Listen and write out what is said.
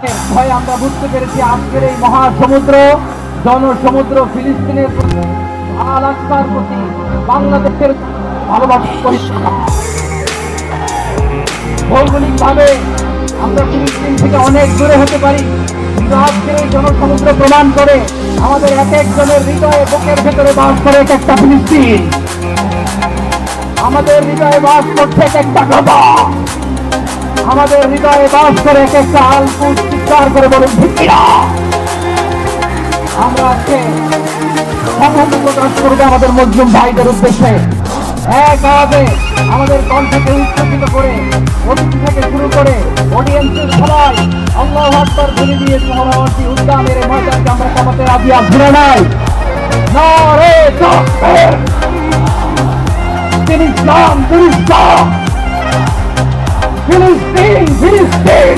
ভয়ে আমরা বুঝতে পেরেছি আজকের এই মহাসমুদ্র জনসমুদ্র ফিলিস্তিনের প্রতি, আল আকসার প্রতি বাংলাদেশের ভালোবাসা পরিষ্কার। ভৌগোলিক ভাবে আমরা ফিলিস্তিন থেকে অনেক দূরে হতে পারি, কিন্তু আজকের এই জনসমুদ্র প্রমাণ করে আমাদের এক একজনের হৃদয়ে বুকের ভেতরে বাস করে এক একটা ফিলিস্তিন। আমাদের হৃদয়ে বাস করছে এক একটা গাজা, আমাদের হৃদয়ে বাস করে এক একটা আলকুচ চিৎকার করে বলুন ঠিক কিনা। আমরা আজকে সংহতি প্রকাশ করবো আমাদের মুসলিম ভাইদের উদ্দেশ্যে এক আওয়াজে আমাদের কণ্ঠকে উচ্চকিত করে অতিথি থেকে শুরু করে অডিয়েন্সের সবাই আল্লাহু আকবার ধ্বনি দিয়ে সোহরাওয়ার্দী উদ্যানের এই ময়দানকে আমরা কামাতে রাজি আছি না নাই? নারে তাকবীর! ফিলিস্তিন ফিলিস্তিন ফিলিস্তিন ফিলিস্তিন